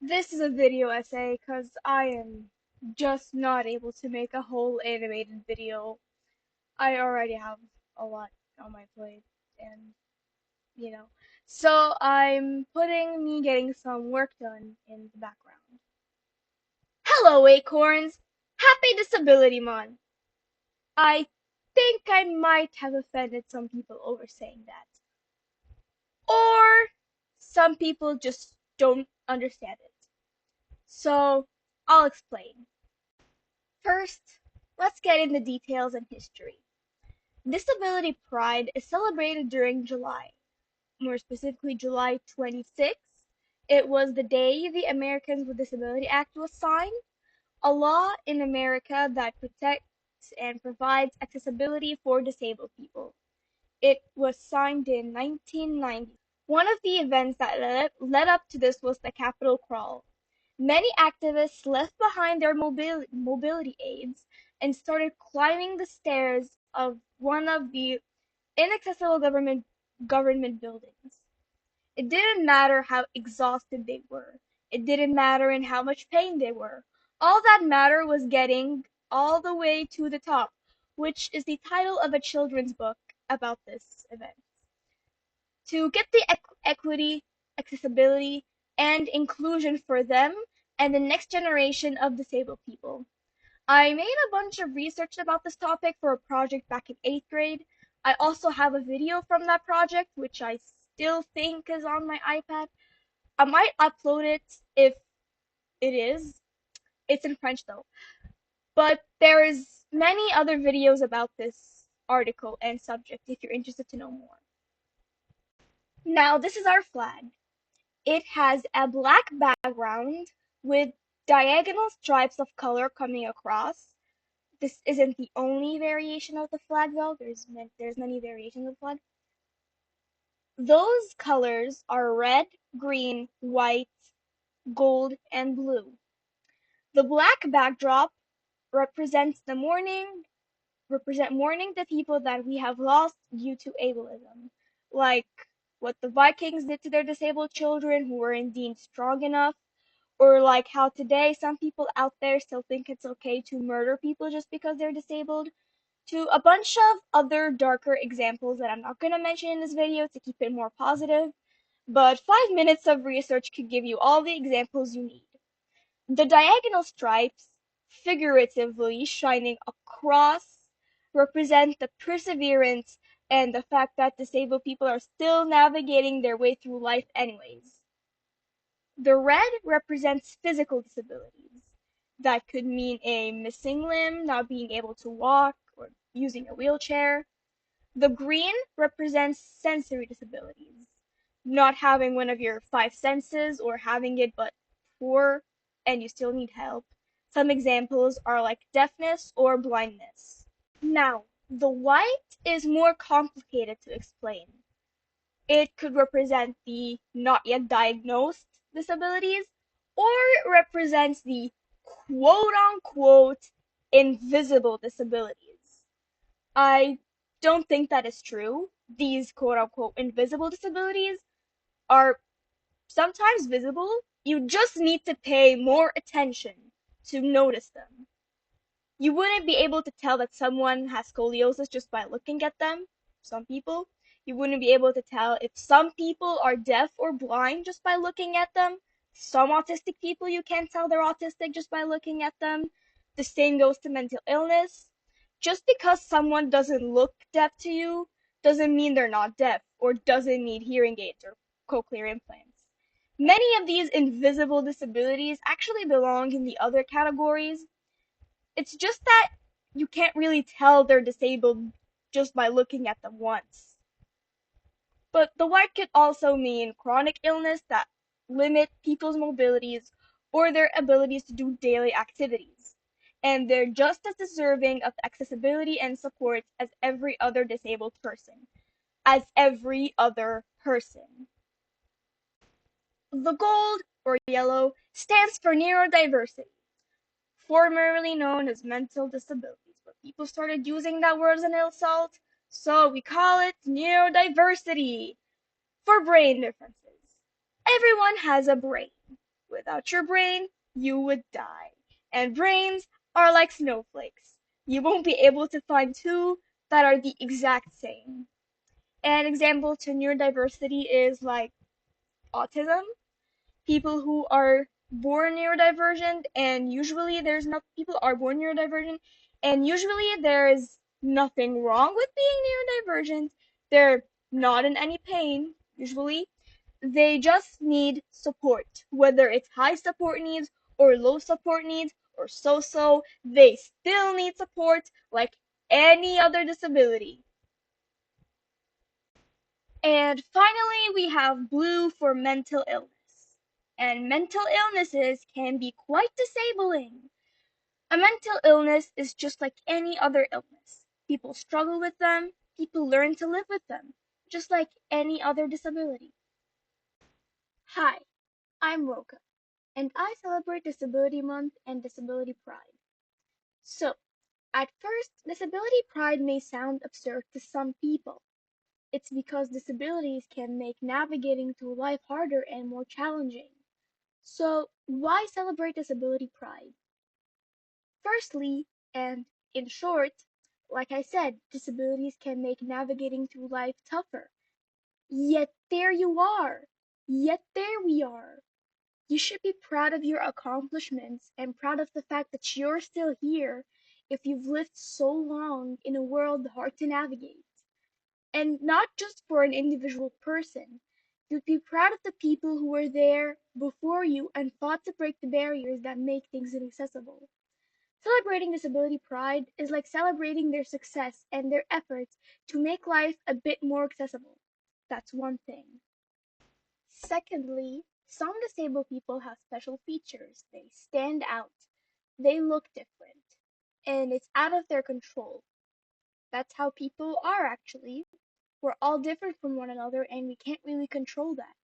This is a video essay because I am just not able to make a whole animated video. I already have a lot on my plate and you know. So I'm putting me getting some work done in the background. Hello acorns! Happy Disability Month! I think I might have offended some people over saying that. Or some people just don't understand it. So I'll explain. First, let's get into details and history. Disability Pride is celebrated during July, more specifically July 26th. It was the day the Americans with Disability Act was signed, a law in America that protects and provides accessibility for disabled people. It was signed in 1990. One of the events that led up to this was the Capitol crawl. Many activists left behind their mobility aids and started climbing the stairs of one of the inaccessible government buildings. It didn't matter how exhausted they were. It didn't matter in how much pain they were. All that mattered was getting all the way to the top, which is the title of a children's book about this event. To get the equity, accessibility, and inclusion for them and the next generation of disabled people. I made a bunch of research about this topic for a project back in 8th grade. I also have a video from that project, which I still think is on my iPad. I might upload it if it is. It's in French though. But there's many other videos about this article and subject if you're interested to know more. Now, this is our flag. It has a black background with diagonal stripes of color coming across. This isn't the only variation of the flag though. There's many variations of the flag. Those colors are red, green, white, gold, and blue. The black backdrop represents mourning the people that we have lost due to ableism, like what the Vikings did to their disabled children who weren't deemed strong enough, or like how today some people out there still think it's okay to murder people just because they're disabled, to a bunch of other darker examples that I'm not going to mention in this video to keep it more positive, but 5 minutes of research could give you all the examples you need. The diagonal stripes, figuratively shining across, represent the perseverance and the fact that disabled people are still navigating their way through life anyways. The red represents physical disabilities. That could mean a missing limb, not being able to walk, or using a wheelchair. The green represents sensory disabilities, not having one of your five senses or having it but poor and you still need help. Some examples are like deafness or blindness. Now, the white is more complicated to explain. It could represent the not yet diagnosed disabilities, or it represents the quote unquote invisible disabilities. I don't think that is true. These quote unquote invisible disabilities are sometimes visible. You just need to pay more attention to notice them. You wouldn't be able to tell that someone has scoliosis just by looking at them. Some people. You wouldn't be able to tell if some people are deaf or blind just by looking at them. Some autistic people, you can't tell they're autistic just by looking at them. The same goes to mental illness. Just because someone doesn't look deaf to you doesn't mean they're not deaf or doesn't need hearing aids or cochlear implants. Many of these invisible disabilities actually belong in the other categories. It's just that you can't really tell they're disabled just by looking at them once. But the white could also mean chronic illness that limit people's mobilities or their abilities to do daily activities. And they're just as deserving of accessibility and support as every other disabled person. As every other person. The gold, or yellow, stands for neurodiversity, formerly known as mental disabilities, but people started using that word as an insult, so we call it neurodiversity for brain differences. Everyone has a brain with Without your brain, you would die. And brains are like snowflakes. You won't be able to find two that are the exact same. An example to neurodiversity is like autism. People who are born neurodivergent, and usually there's not people are born neurodivergent, and usually there's nothing wrong with being neurodivergent. They're not in any pain, usually. They just need support, whether it's high support needs or low support needs or so-so, they still need support like any other disability. And finally, we have blue for mental illness. And mental illnesses can be quite disabling. A mental illness is just like any other illness. People struggle with them, people learn to live with them, just like any other disability. Hi, I'm Roka, and I celebrate Disability Month and Disability Pride. So, at first, Disability Pride may sound absurd to some people. It's because disabilities can make navigating through life harder and more challenging. So, why celebrate Disability Pride? Firstly, and in short, like I said, disabilities can make navigating through life tougher. Yet there you are. Yet there we are. You should be proud of your accomplishments and proud of the fact that you're still here if you've lived so long in a world hard to navigate. And not just for an individual person. You'd be proud of the people who were there before you and fought to break the barriers that make things inaccessible. Celebrating disability pride is like celebrating their success and their efforts to make life a bit more accessible. That's one thing. Secondly, some disabled people have special features. They stand out. They look different. And it's out of their control. That's how people are actually. We're all different from one another and we can't really control that.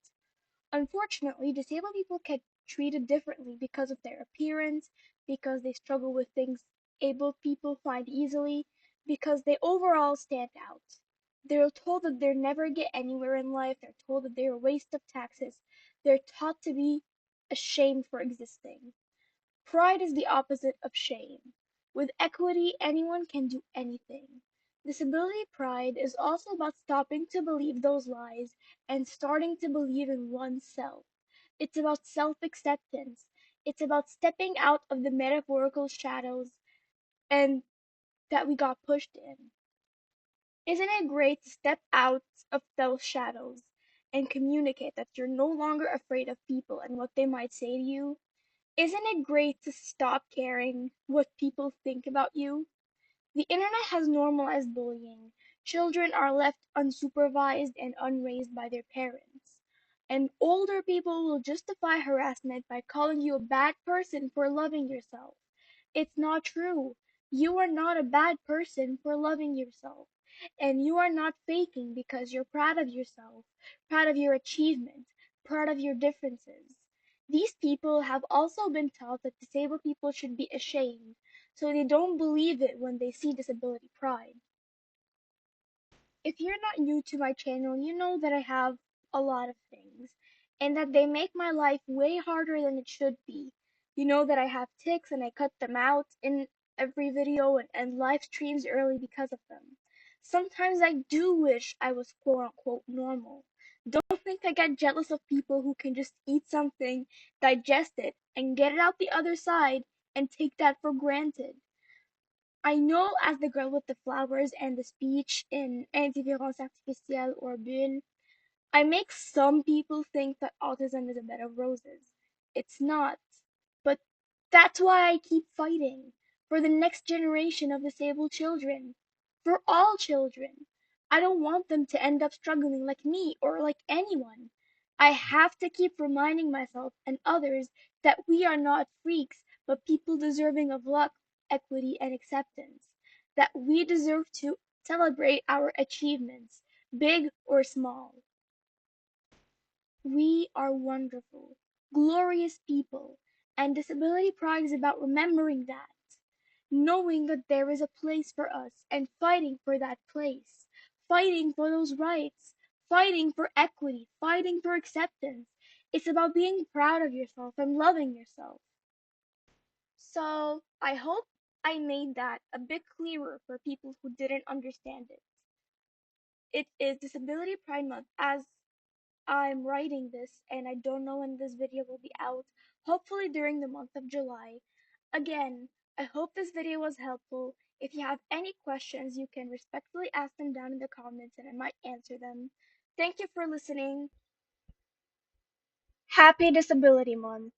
Unfortunately, disabled people get treated differently because of their appearance, because they struggle with things able people find easily, because they overall stand out. They're told that they'll never get anywhere in life, they're told that they're a waste of taxes, they're taught to be ashamed for existing. Pride is the opposite of shame. With equity, anyone can do anything. Disability pride is also about stopping to believe those lies and starting to believe in oneself. It's about self acceptance. It's about stepping out of the metaphorical shadows and that we got pushed in. Isn't it great to step out of those shadows and communicate that you're no longer afraid of people and what they might say to you? Isn't it great to stop caring what people think about you? The internet has normalized bullying. Children are left unsupervised and unraised by their parents. And older people will justify harassment by calling you a bad person for loving yourself. It's not true. You are not a bad person for loving yourself. And you are not faking because you're proud of yourself, proud of your achievements, proud of your differences. These people have also been taught that disabled people should be ashamed, so they don't believe it when they see disability pride. If you're not new to my channel, you know that I have a lot of things, and that they make my life way harder than it should be. You know that I have tics and I cut them out in every video and live streams early because of them. Sometimes I do wish I was quote unquote normal. Don't think I get jealous of people who can just eat something, digest it, and get it out the other side and take that for granted. I know as the girl with the flowers and the speech in Indifférence Artificielle or Bulle, I make some people think that autism is a bed of roses. It's not. But that's why I keep fighting for the next generation of disabled children. For all children. I don't want them to end up struggling like me or like anyone. I have to keep reminding myself and others that we are not freaks, but people deserving of luck, equity, and acceptance. That we deserve to celebrate our achievements, big or small. We are wonderful, glorious people, and disability pride is about remembering that, knowing that there is a place for us and fighting for that place, fighting for those rights, fighting for equity, fighting for acceptance. It's about being proud of yourself and loving yourself. So I hope I made that a bit clearer for people who didn't understand it. It is Disability Pride Month as I'm writing this, and I don't know when this video will be out, hopefully during the month of July. Again, I hope this video was helpful. If you have any questions, you can respectfully ask them down in the comments and I might answer them. Thank you for listening. Happy Disability Month.